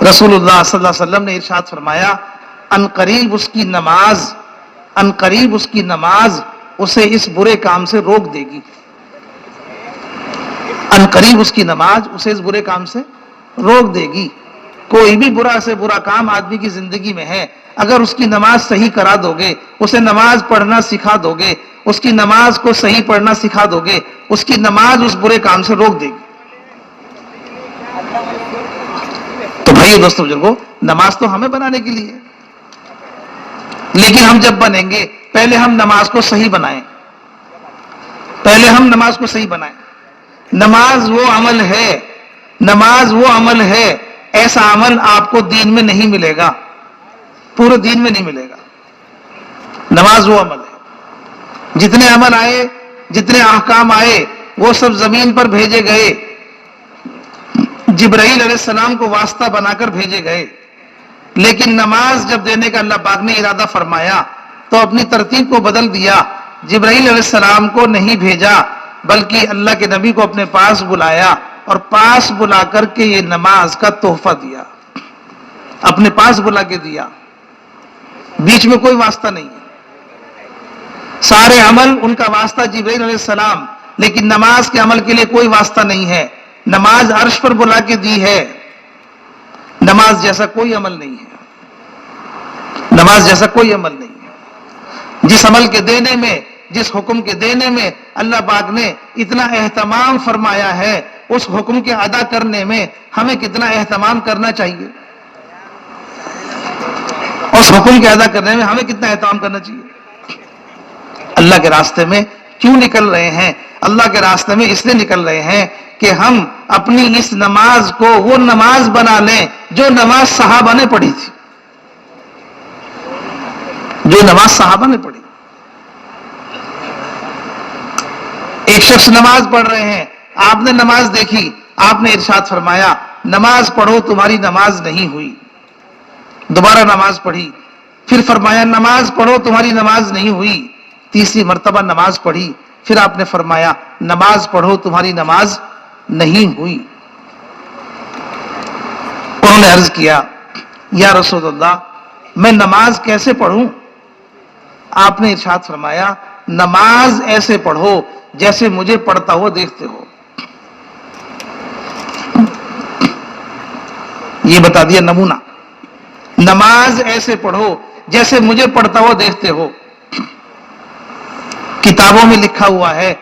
رسول اللہ صلی اللہ علیہ وسلم نے ارشاد فرمایا عنقریب اس کی نماز اسے اس برے کام سے روک دے گی. عنقریب اس کی نماز اسے اس برے کام سے روک دے گی. کوئی بھی برا سے برا کام آدمی کی زندگی میں ہے، اگر اس کی نماز صحیح کرا دو گے، اسے نماز پڑھنا سکھا دو گے، اس کی نماز کو صحیح پڑھنا سکھا دو گے، اس کی نماز اس برے کام سے روک دے گی. تو بھائی دوستو بزرگو، نماز تو ہمیں بنانے کے لیے ہے، لیکن ہم جب بنیں گے پہلے ہم نماز کو صحیح بنائیں. نماز وہ عمل ہے، ایسا عمل آپ کو دین میں نہیں ملے گا، پورے دین میں نہیں ملے گا. نماز وہ عمل ہے، جتنے عمل آئے، جتنے احکام آئے، وہ سب زمین پر بھیجے گئے، جبرائیل علیہ السلام کو واسطہ بنا کر بھیجے گئے. لیکن نماز جب دینے کا اللہ پاک نے ارادہ فرمایا تو اپنی ترتیب کو بدل دیا. جبرائیل علیہ السلام کو نہیں بھیجا، بلکہ اللہ کے نبی کو اپنے پاس بلایا اور پاس بلا کر کے یہ نماز کا تحفہ دیا، اپنے پاس بلا کے دیا. بیچ میں کوئی واسطہ نہیں ہے، سارے عمل ان کا واسطہ جبرائیل علیہ السلام، لیکن نماز کے عمل کے لیے کوئی واسطہ نہیں ہے. نماز عرش پر بلا کے دی ہے. نماز جیسا کوئی عمل نہیں ہے، نماز جیسا کوئی عمل نہیں ہے. جس عمل کے دینے میں، جس حکم کے دینے میں اللہ پاک نے اتنا اہتمام فرمایا ہے، اس حکم کے ادا کرنے میں ہمیں کتنا اہتمام کرنا چاہیے، اس حکم کے ادا کرنے میں ہمیں کتنا اہتمام کرنا چاہیے. اللہ کے راستے میں کیوں نکل رہے ہیں؟ اللہ کے راستے میں اس لیے نکل رہے ہیں کہ ہم اپنی اس نماز کو وہ نماز بنا لیں جو نماز صحابہ نے پڑھی تھی، جو نماز صحابہ نے پڑھی. ایک شخص نماز پڑھ رہے ہیں، آپ نے نماز دیکھی، آپ نے ارشاد فرمایا نماز پڑھو تمہاری نماز نہیں ہوئی. دوبارہ نماز پڑھی، پھر فرمایا نماز پڑھو تمہاری نماز نہیں ہوئی. تیسری مرتبہ نماز پڑھی، پھر آپ نے فرمایا نماز پڑھو تمہاری نماز نہیں ہوئی. انہوں نے عرض کیا یا رسول اللہ میں نماز کیسے پڑھوں؟ آپ نے ارشاد فرمایا نماز ایسے پڑھو جیسے مجھے پڑھتا ہوا دیکھتے ہو. یہ بتا دیا نمونہ، نماز ایسے پڑھو جیسے مجھے پڑھتا ہوا دیکھتے ہو. کتابوں میں لکھا ہوا ہے،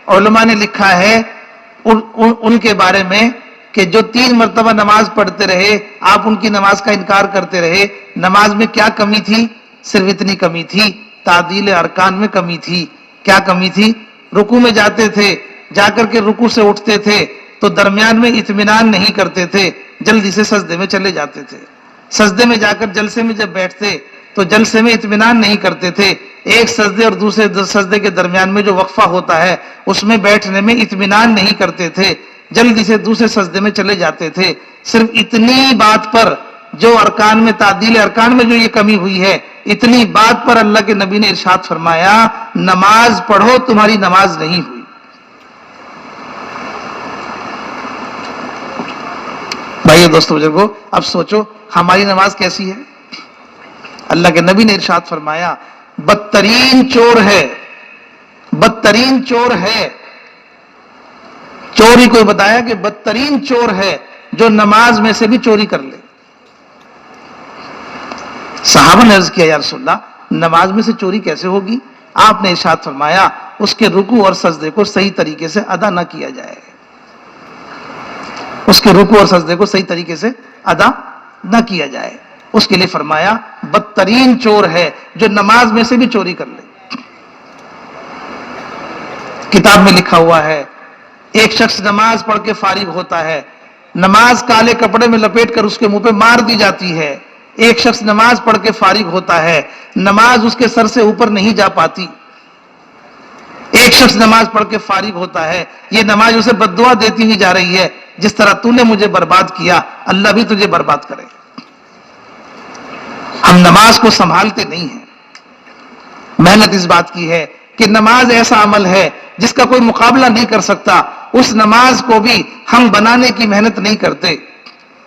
علماء نے لکھا ہے ان کے بارے میں کہ جو 3 مرتبہ نماز پڑھتے رہے، آپ ان کی نماز کا انکار کرتے رہے. نماز میں کیا کمی تھی؟ صرف اتنی کمی تھی، تعدیل ارکان میں کمی تھی. کیا کمی تھی؟ رکوع میں جاتے تھے، جا کر کے رکوع سے اٹھتے تھے تو درمیان میں اطمینان نہیں کرتے تھے، جلدی سے سجدے میں چلے جاتے تھے. سجدے میں جا کر جلسے میں جب بیٹھتے تو جلسے میں اطمینان نہیں کرتے تھے. ایک سجدے اور دوسرے سجدے کے درمیان میں جو وقفہ ہوتا ہے اس میں بیٹھنے میں اطمینان نہیں کرتے تھے، جلدی سے دوسرے سجدے میں چلے جاتے تھے. صرف اتنی بات پر جو ارکان میں، تعدیل ارکان میں جو یہ کمی ہوئی ہے، اتنی بات پر اللہ کے نبی نے ارشاد فرمایا نماز پڑھو تمہاری نماز نہیں ہوئی. بھائی دوستو بزرگو، اب سوچو ہماری نماز کیسی ہے؟ اللہ کے نبی نے ارشاد فرمایا بدترین چور ہے، بدترین چور ہے. چوری کوئی بتایا کہ بدترین چور ہے جو نماز میں سے بھی چوری کر لے. صحابہ نے عرض کیا یا رسول اللہ نماز میں سے چوری کیسے ہوگی؟ آپ نے ارشاد فرمایا اس کے رکوع اور سجدے کو صحیح طریقے سے ادا نہ کیا جائے، اس کے رکوع اور سجدے کو صحیح طریقے سے ادا نہ کیا جائے. اس کے لیے فرمایا بدترین چور ہے جو نماز میں سے بھی چوری کر لے. کتاب میں لکھا ہوا ہے ایک شخص نماز پڑھ کے فارغ ہوتا ہے، نماز کالے کپڑے میں لپیٹ کر اس کے منہ پہ مار دی جاتی ہے. ایک شخص نماز پڑھ کے فارغ ہوتا ہے، نماز اس کے سر سے اوپر نہیں جا پاتی. ایک شخص نماز پڑھ کے فارغ ہوتا ہے، یہ نماز اسے بددعا دیتی ہوئی جا رہی ہے جس طرح تو نے مجھے برباد کیا اللہ بھی تجھے برباد کرے. ہم نماز کو سنبھالتے نہیں ہیں. محنت اس بات کی ہے کہ نماز ایسا عمل ہے جس کا کوئی مقابلہ نہیں کر سکتا، اس نماز کو بھی ہم بنانے کی محنت نہیں کرتے.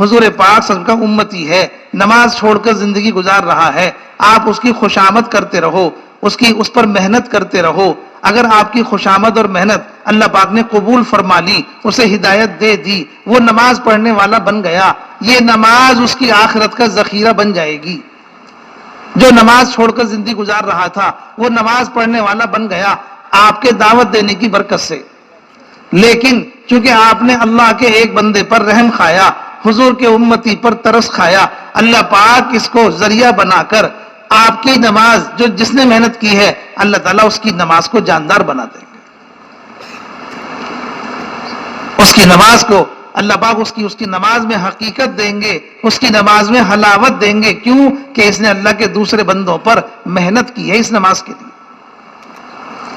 حضور پاک صلی اللہ علیہ وسلم کا امتی ہے، نماز چھوڑ کر زندگی گزار رہا ہے، آپ اس کی خوشامد کرتے رہو، اس پر محنت کرتے رہو۔ اگر آپ کی خوشامد اور محنت اللہ پاک نے قبول فرما لی، اسے ہدایت دے دی، وہ نماز پڑھنے والا بن گیا، یہ نماز اس کی آخرت کا ذخیرہ بن جائے گی۔ جو نماز چھوڑ کر زندگی گزار رہا تھا وہ نماز پڑھنے والا بن گیا آپ کے دعوت دینے کی برکت سے۔ لیکن چونکہ آپ نے اللہ کے ایک بندے پر رحم کھایا، حضور کے امتی پر ترس کھایا، اللہ پاک اس کو ذریعہ بنا کر آپ کی نماز، جو جس نے محنت کی ہے، اللہ تعالیٰ اس کی نماز کو جاندار بنا دیں گے۔ اس کی نماز کو اللہ پاک اس کی نماز میں حقیقت دیں گے، اس کی نماز میں حلاوت دیں گے۔ کیوں؟ کہ اس نے اللہ کے دوسرے بندوں پر محنت کی ہے اس نماز کے لیے۔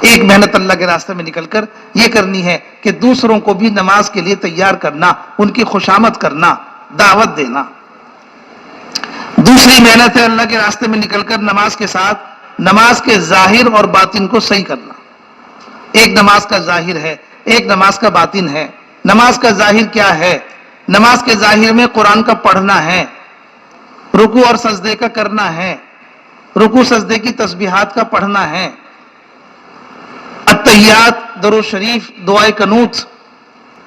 ایک محنت اللہ کے راستے میں نکل کر یہ کرنی ہے کہ دوسروں کو بھی نماز کے لیے تیار کرنا، ان کی خوشامد کرنا، دعوت دینا۔ دوسری محنت ہے اللہ کے راستے میں نکل کر نماز کے ساتھ نماز کے ظاہر اور باطن کو صحیح کرنا۔ ایک نماز کا ظاہر ہے، ایک نماز کا باطن ہے۔ نماز کا ظاہر کیا ہے؟ نماز کے ظاہر میں قرآن کا پڑھنا ہے، رکوع اور سجدے کا کرنا ہے، رکوع سجدے کی تسبیحات کا پڑھنا ہے، التحیات، درود شریف، دعائے قنوت،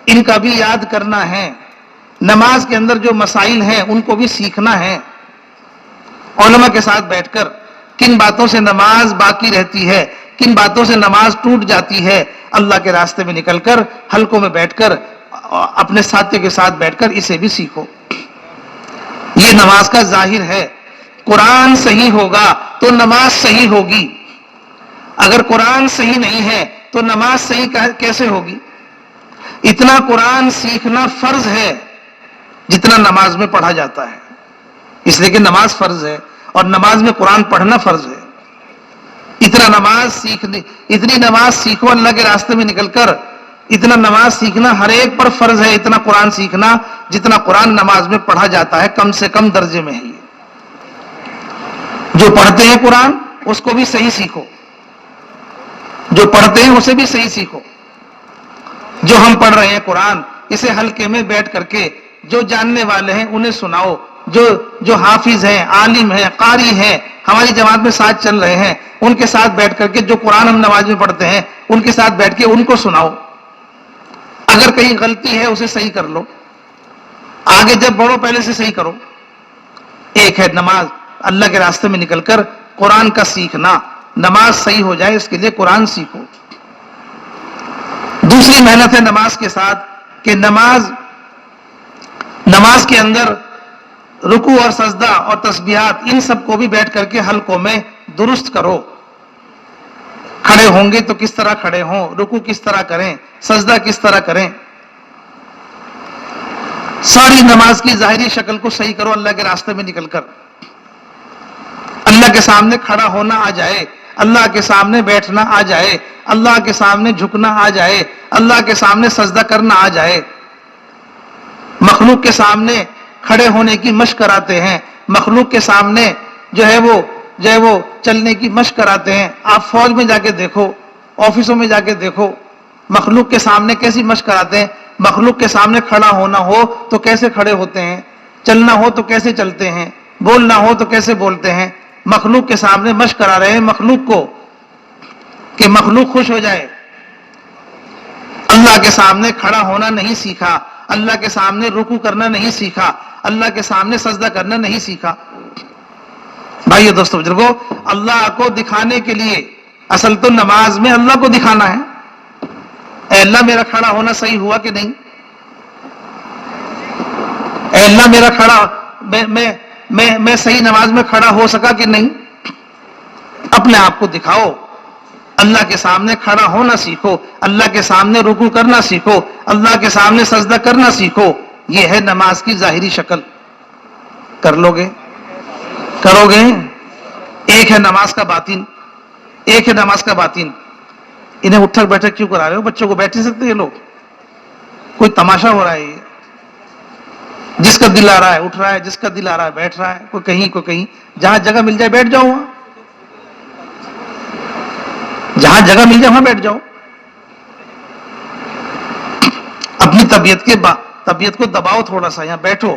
ان کا بھی یاد کرنا ہے۔ نماز کے اندر جو مسائل ہیں ان کو بھی سیکھنا ہے، علماء کے ساتھ بیٹھ کر کن باتوں سے نماز باقی رہتی ہے، کن باتوں سے نماز ٹوٹ جاتی ہے، اللہ کے راستے میں نکل کر حلقوں میں بیٹھ کر اپنے ساتھیوں کے ساتھ بیٹھ کر اسے بھی سیکھو۔ یہ نماز کا ظاہر ہے۔ قرآن صحیح ہوگا تو نماز صحیح ہوگی، اگر قرآن صحیح نہیں ہے تو نماز صحیح کیسے ہوگی؟ اتنا قرآن سیکھنا فرض ہے جتنا نماز میں پڑھا جاتا ہے، اس لیے کہ نماز فرض ہے اور نماز میں قرآن پڑھنا فرض ہے۔ اتنی نماز سیکھو اللہ کے راستے میں نکل کر، اتنا نماز سیکھنا ہر ایک پر فرض ہے، اتنا قرآن سیکھنا جتنا قرآن نماز میں پڑھا جاتا ہے، کم سے کم درجے میں ہے یہ۔ جو پڑھتے ہیں قرآن اس کو بھی صحیح سیکھو، جو پڑھتے ہیں اسے بھی صحیح سیکھو۔ جو ہم پڑھ رہے ہیں قرآن، اسے حلقے میں بیٹھ کر کے جو جاننے والے ہیں انہیں سناؤ، جو حافظ ہیں، عالم ہیں، قاری ہیں، ہماری جماعت میں ساتھ چل رہے ہیں، ان کے ساتھ بیٹھ کر کے جو قرآن ہم نماز میں پڑھتے ہیں ان کے ساتھ بیٹھ کے ان کو سناؤ۔ اگر کہیں غلطی ہے اسے صحیح کر لو، آگے جب بڑھو پہلے سے صحیح کرو۔ ایک ہے نماز اللہ کے راستے میں نکل کر قرآن کا سیکھنا، نماز صحیح ہو جائے اس کے لیے قرآن سیکھو۔ دوسری محنت ہے نماز کے ساتھ کہ نماز کے اندر رکوع اور سجدہ اور تسبیحات ان سب کو بھی بیٹھ کر کے حلقوں میں درست کرو۔ کھڑے ہوں گے تو کس طرح کھڑے ہوں، رکوع کس طرح کریں، سجدہ کس طرح کریں، ساری نماز کی ظاہری شکل کو صحیح کرو اللہ کے راستے میں نکل کر۔ اللہ کے سامنے کھڑا ہونا آ جائے، اللہ کے سامنے بیٹھنا آ جائے، اللہ کے سامنے جھکنا آ جائے، اللہ کے سامنے سجدہ کرنا آ جائے۔ مخلوق کے سامنے کھڑے ہونے کی مشق کراتے ہیں، مخلوق کے سامنے جو ہے وہ چلنے کی مشق کراتے ہیں۔ آپ فوج میں جا کے دیکھو، آفسوں میں جا کے دیکھو، مخلوق کے سامنے کیسی مشق کراتے ہیں۔ مخلوق کے سامنے کھڑا ہونا ہو تو کیسے کھڑے ہوتے ہیں، چلنا ہو تو کیسے چلتے ہیں، بولنا ہو تو کیسے بولتے ہیں۔ مخلوق کے سامنے مشق کرا رہے ہیں مخلوق کو کہ مخلوق خوش ہو جائے۔ اللہ کے سامنے کھڑا ہونا نہیں سیکھا، اللہ کے سامنے رکوع کرنا نہیں سیکھا، اللہ کے سامنے سجدہ کرنا نہیں سیکھا۔ بھائیو دوستو بزرگو، اللہ کو دکھانے کے لیے اصل تو نماز میں اللہ کو دکھانا ہے۔ اے اللہ میرا کھڑا ہونا صحیح ہوا کہ نہیں، اے اللہ میرا کھڑا میں صحیح نماز میں کھڑا ہو سکا کہ نہیں۔ اپنے آپ کو دکھاؤ، اللہ کے سامنے کھڑا ہونا سیکھو، اللہ کے سامنے رکوع کرنا سیکھو، اللہ کے سامنے سجدہ کرنا سیکھو۔ یہ ہے نماز کی ظاہری شکل۔ کر لو گے، کرو گے۔ ایک ہے نماز کا باطن، ایک ہے نماز کا باطن۔ انہیں اٹھک بیٹھک کیوں کرا رہے ہو؟ بچوں کو بیٹھ نہیں سکتے یہ لوگ؟ کوئی تماشا ہو رہا ہے یہ؟ جس کا دل آ رہا ہے اٹھ رہا ہے، جس کا دل آ رہا ہے بیٹھ رہا ہے، کوئی کہیں جہاں جگہ مل جائے بیٹھ جاؤ، وہاں جہاں جگہ مل جائے وہاں بیٹھ جاؤ۔ اپنی طبیعت کو دباؤ تھوڑا سا، یہاں بیٹھو،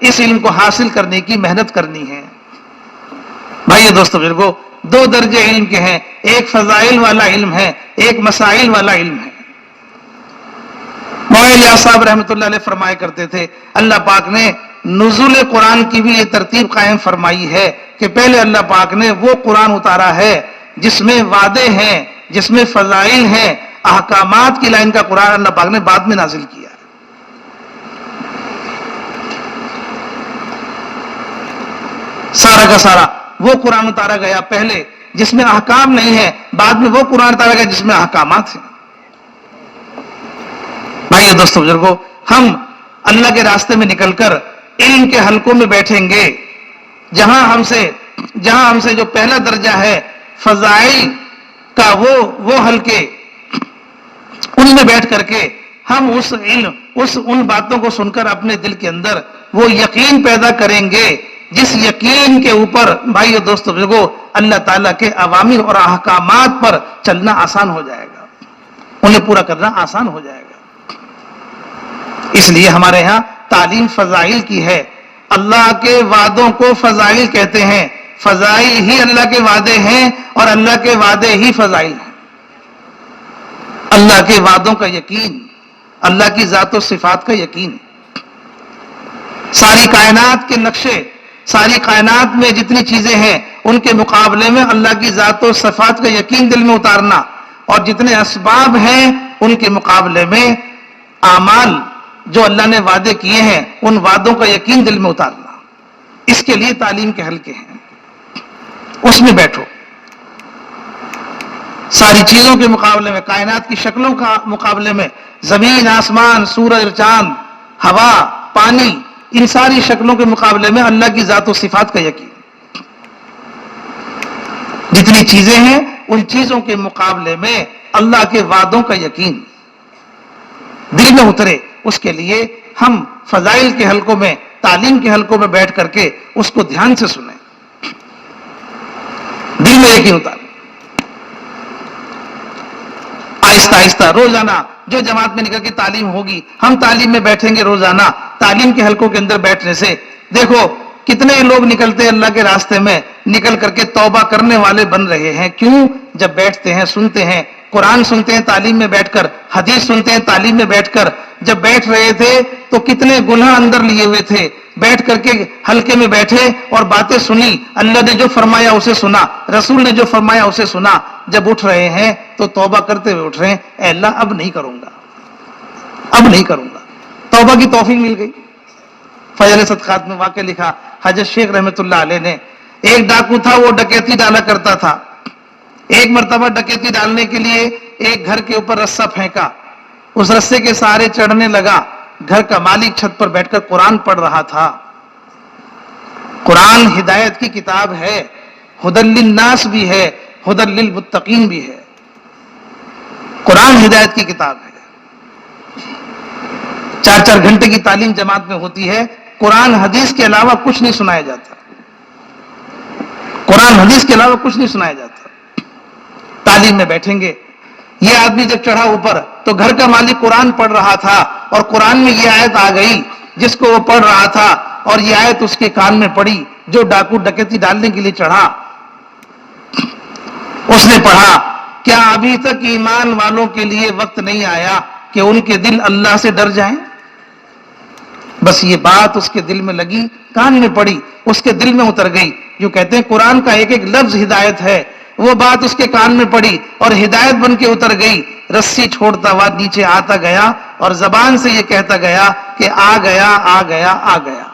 اس علم کو حاصل کرنے کی محنت کرنی ہے۔ بھائیو دوستو بزرگو، دو درجے علم کے ہیں، ایک فضائل والا علم ہے، ایک مسائل والا علم ہے۔ مولانا الیاس صاحب رحمۃ اللہ علیہ فرمایا کرتے تھے، اللہ پاک نے نزول قرآن کی بھی یہ ترتیب قائم فرمائی ہے کہ پہلے اللہ پاک نے وہ قرآن اتارا ہے جس میں وعدے ہیں، جس میں فضائل ہیں، احکامات کی لائن کا قرآن اللہ پاک نے بعد میں نازل کیا ہے۔ سارا کا سارا وہ قرآن اتارا گیا پہلے جس میں احکام نہیں ہے، بعد میں وہ قرآن اتارا گیا جس میں احکامات ہیں۔ بھائیو دوستو بزرگو، ہم اللہ کے راستے میں نکل کر علم کے حلقوں میں بیٹھیں گے، جہاں ہم سے جو پہلا درجہ ہے فضائل کا، وہ حلقے، ان میں بیٹھ کر کے ہم اس علم، ان باتوں کو سن کر اپنے دل کے اندر وہ یقین پیدا کریں گے جس یقین کے اوپر بھائیو دوستو بزرگو اللہ تعالیٰ کے اوامر اور احکامات پر چلنا آسان ہو جائے گا، انہیں پورا کرنا آسان ہو جائے گا۔ اس لیے ہمارے ہاں تعلیم فضائل کی ہے۔ اللہ کے وعدوں کو فضائل کہتے ہیں، فضائل ہی اللہ کے وعدے ہیں اور اللہ کے وعدے ہی فضائل ہیں۔ اللہ کے وعدوں کا یقین، اللہ کی ذات و صفات کا یقین، ساری کائنات کے نقشے، ساری کائنات میں جتنی چیزیں ہیں ان کے مقابلے میں اللہ کی ذات و صفات کا یقین دل میں اتارنا، اور جتنے اسباب ہیں ان کے مقابلے میں اعمال جو اللہ نے وعدے کیے ہیں ان وعدوں کا یقین دل میں اتارنا، اس کے لیے تعلیم کے حلقے ہیں، اس میں بیٹھو۔ ساری چیزوں کے مقابلے میں، کائنات کی شکلوں کا مقابلے میں، زمین، آسمان، سورج، چاند، ہوا، پانی، ان ساری شکلوں کے مقابلے میں اللہ کی ذات و صفات کا یقین۔ جتنی چیزیں ہیں ان چیزوں کے مقابلے میں اللہ کے وعدوں کا یقین دل میں اترے، اس کے لیے ہم فضائل کے حلقوں میں، تعلیم کے حلقوں میں بیٹھ کر کے اس کو دھیان سے سنیں، دل میں یقین اتاریں۔ آہستہ آہستہ روزانہ جو جماعت میں نکل کے تعلیم ہوگی، ہم تعلیم میں بیٹھیں گے روزانہ، تعلیم کے حلقوں کے اندر بیٹھنے سے دیکھو کتنے لوگ نکلتے ہیں اللہ کے راستے میں، نکل کر کے توبہ کرنے والے بن رہے ہیں۔ کیوں؟ جب بیٹھتے ہیں، سنتے ہیں، قرآن سنتے ہیں تعلیم میں بیٹھ کر، حدیث سنتے ہیں تعلیم میں بیٹھ کر۔ جب بیٹھ رہے تھے تو کتنے گناہ اندر لیے ہوئے تھے، بیٹھ کر کے حلقے میں بیٹھے اور باتیں سنی، اللہ نے جو فرمایا اسے سنا، رسول نے جو فرمایا اسے سنا۔ جب اٹھ رہے ہیں تو توبہ کرتے ہوئے اٹھ رہے ہیں، اے اللہ اب نہیں کروں گا، اب نہیں کروں گا، توبہ کی توفیق مل گئی۔ فضائل صدقات میں واقعہ لکھا حضرت شیخ رحمۃ اللہ علیہ نے، ایک ڈاکو تھا، وہ ڈکیتی ڈالا کرتا تھا۔ ایک مرتبہ ڈکیتی ڈالنے کے لیے ایک گھر کے اوپر رسہ پھینکا، اس رسے کے سہارے چڑھنے لگا، گھر کا مالک چھت پر بیٹھ کر قرآن پڑھ رہا تھا۔ قرآن ہدایت کی کتاب ہے، ہدی للناس بھی ہے، ہدی للمتقین بھی ہے۔ قرآن ہدایت کی کتاب ہے۔ 4 گھنٹے کی تعلیم جماعت میں ہوتی ہے، قرآن حدیث کے علاوہ کچھ نہیں سنایا جاتا، قرآن حدیث کے علاوہ کچھ نہیں سنایا جاتا۔ تعلیم میں بیٹھیں گے۔ یہ آدمی جب چڑھا اوپر تو گھر کا مالک قرآن پڑھ رہا تھا، اور قرآن میں یہ آیت آ گئی جس کو وہ پڑھ رہا تھا، اور یہ آیت اس کے کان میں پڑی جو ڈاکو ڈکیتی ڈالنے کے لیے چڑھا۔ اس نے پڑھا، کیا ابھی تک ایمان والوں کے لیے وقت نہیں آیا کہ ان کے دل اللہ سے ڈر جائیں؟ بس یہ بات اس کے دل میں لگی، کان میں پڑی، اس کے دل میں اتر گئی۔ جو کہتے ہیں قرآن کا ایک ایک لفظ ہدایت ہے، وہ بات اس کے کان میں پڑی اور ہدایت بن کے اتر گئی۔ رسی چھوڑتا ہوا نیچے آتا گیا اور زبان سے یہ کہتا گیا کہ آ گیا آ گیا آ گیا۔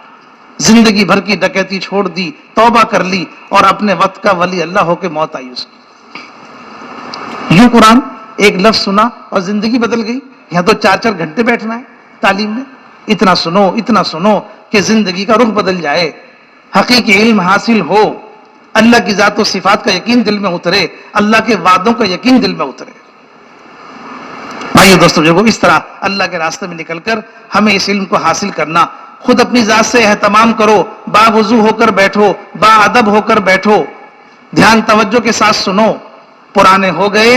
زندگی بھر کی ڈکیتی چھوڑ دی، توبہ کر لی، اور اپنے وقت کا ولی اللہ ہو کے موت آئی اس کی۔ یوں قرآن ایک لفظ سنا اور زندگی بدل گئی۔ یہاں تو 4 گھنٹے بیٹھنا ہے تعلیم میں، اتنا سنو کہ زندگی کا رخ بدل جائے، حقیقی علم حاصل ہو، اللہ کی ذات و صفات کا یقین دل میں اترے، اللہ کے وعدوں کا یقین دل میں اترے۔ بھائیو دوستو، جو اس طرح اللہ کے راستے میں نکل کر ہمیں اس علم کو حاصل کرنا، خود اپنی ذات سے اہتمام کرو، باوضو ہو کر بیٹھو، با ادب ہو کر بیٹھو، دھیان توجہ کے ساتھ سنو۔ پرانے ہو گئے